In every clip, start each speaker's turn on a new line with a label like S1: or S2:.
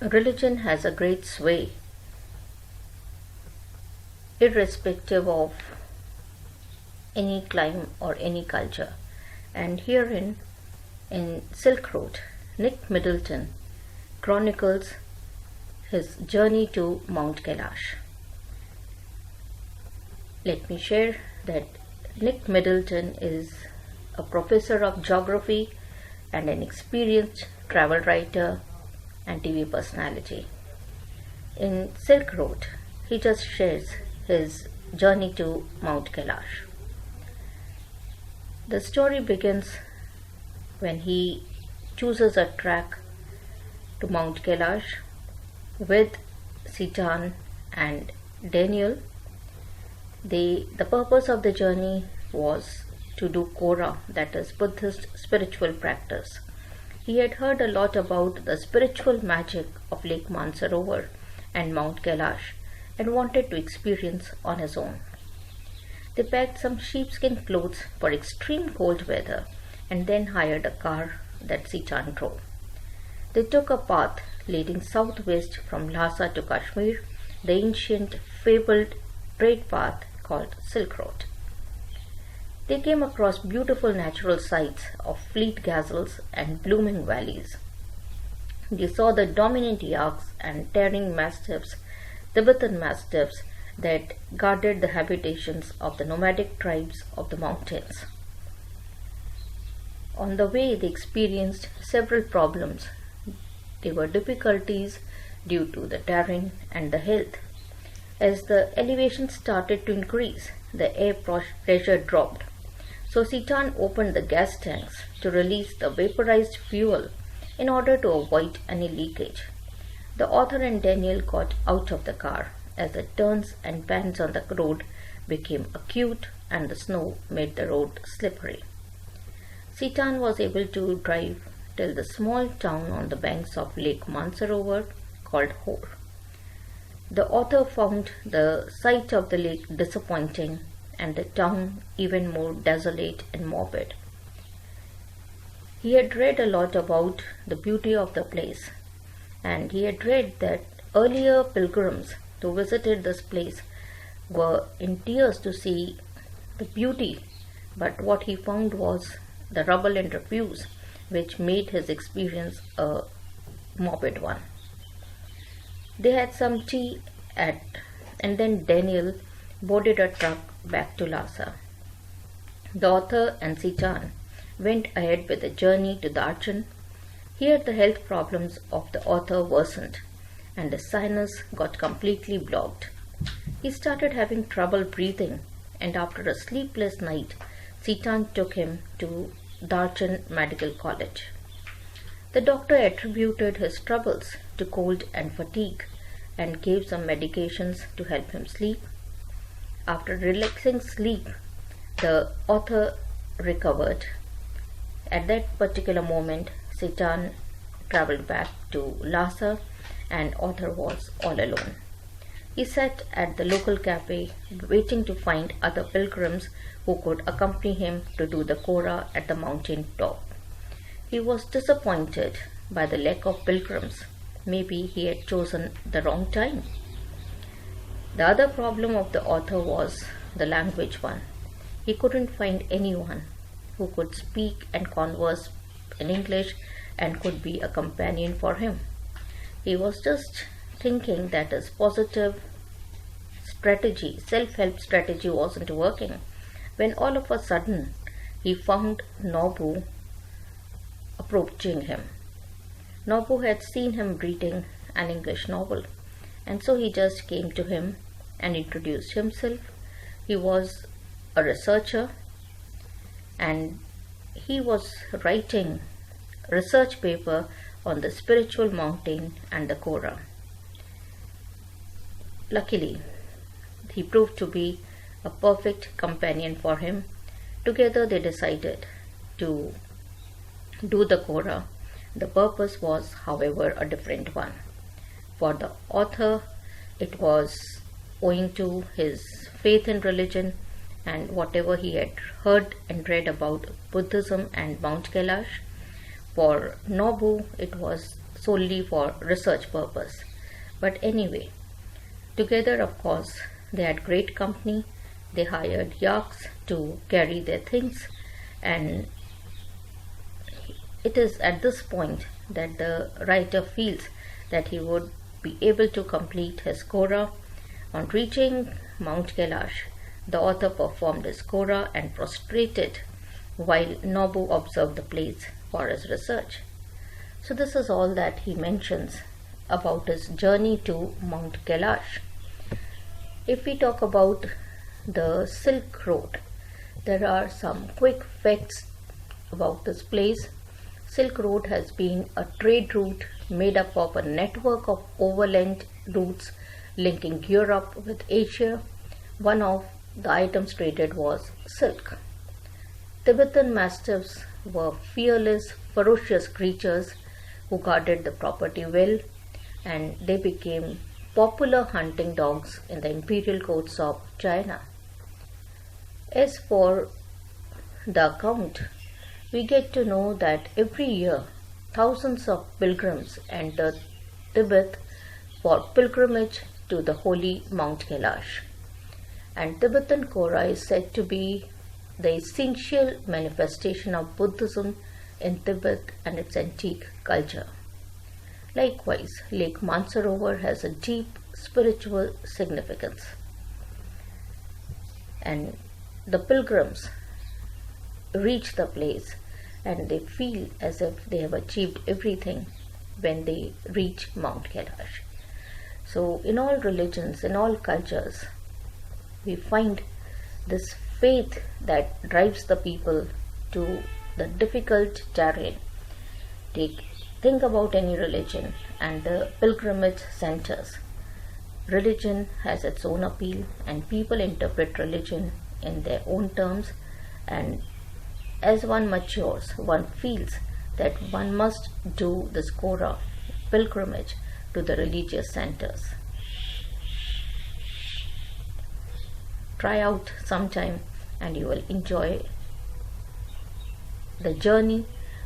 S1: Religion has a great sway, irrespective of any clime or any culture. And herein, in Silk Road, Nick Middleton chronicles his journey to Mount Kailash. Let me share that Nick Middleton is a professor of geography and an experienced travel writer and TV personality. In Silk Road, he just shares his journey to Mount Kailash. The story begins when he chooses a track to Mount Kailash with Sitan and Daniel. The purpose of the journey was to do Kora, that is Buddhist spiritual practice. He had heard a lot about the spiritual magic of Lake Mansarovar and Mount Kailash and wanted to experience on his own. They packed some sheepskin clothes for extreme cold weather and then hired a car that Sitan drove. They took a path leading southwest from Lhasa to Kashmir, the ancient fabled trade path called Silk Road. They came across beautiful natural sights of fleet gazelles and blooming valleys. They saw the dominant yaks and tearing mastiffs, Tibetan mastiffs that guarded the habitations of the nomadic tribes of the mountains. On the way, they experienced several problems. There were difficulties due to the terrain and the health. As the elevation started to increase, the air pressure dropped. So Sitan opened the gas tanks to release the vaporized fuel in order to avoid any leakage. The author and Daniel got out of the car as the turns and bends on the road became acute and the snow made the road slippery. Sitan was able to drive till the small town on the banks of Lake Mansarovar called Hor. The author found the sight of the lake disappointing and the town even more desolate and morbid. He had read a lot about the beauty of the place, and he had read that earlier pilgrims who visited this place were in tears to see the beauty, but what he found was the rubble and refuse, which made his experience a morbid one. They had some tea and then Daniel boarded a truck back to Lhasa. The author and Sitan went ahead with the journey to Darchan. Here the health problems of the author worsened and his sinus got completely blocked. He started having trouble breathing, and after a sleepless night, Sitan took him to Darchan Medical College. The doctor attributed his troubles to cold and fatigue and gave some medications to help him sleep. After relaxing sleep, the author recovered. At that particular moment, Sitan traveled back to Lhasa and author was all alone. He sat at the local cafe waiting to find other pilgrims who could accompany him to do the Kora at the mountain top. He was disappointed by the lack of pilgrims. Maybe he had chosen the wrong time. The other problem of the author was the language one. He couldn't find anyone who could speak and converse in English and could be a companion for him. He was just thinking that his positive strategy, self-help strategy wasn't working, when all of a sudden he found Nobu approaching him. Nobu had seen him reading an English novel, and so he just came to him and introduced himself. He was a researcher and he was writing a research paper on the spiritual mountain and the Kora. Luckily, he proved to be a perfect companion for him. Together they decided to do the Kora. The purpose was, however, a different one. For the author, it was owing to his faith in religion and whatever he had heard and read about Buddhism and Mount Kailash. For Nobu, it was solely for research purpose. But anyway, together, of course, they had great company. They hired yaks to carry their things, and it is at this point that the writer feels that he would be able to complete his Kora. On reaching Mount Kailash, the author performed his Kora and prostrated while Nobu observed the place for his research. So this is all that he mentions about his journey to Mount Kailash. If we talk about the Silk Road, there are some quick facts about this place. Silk Road has been a trade route made up of a network of overland routes linking Europe with Asia. One of the items traded was silk. Tibetan mastiffs were fearless, ferocious creatures who guarded the property well, and they became popular hunting dogs in the imperial courts of China. As for the account, we get to know that every year thousands of pilgrims enter Tibet for pilgrimage to the holy Mount Kailash. And Tibetan Kora is said to be the essential manifestation of Buddhism in Tibet and its antique culture. Likewise, Lake Mansarovar has a deep spiritual significance. And the pilgrims reach the place and they feel as if they have achieved everything when they reach Mount Kailash. So in all religions, in all cultures, we find this faith that drives the people to the difficult terrain. Think about any religion and the pilgrimage centers. Religion has its own appeal and people interpret religion in their own terms, and as one matures, one feels that one must do this Kora pilgrimage to the religious centers. Try out sometime and you will enjoy the journey,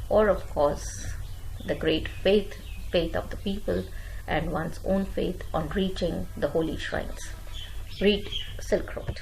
S1: or of course the great faith of the people and one's own faith on reaching the holy shrines. Read Silk Road.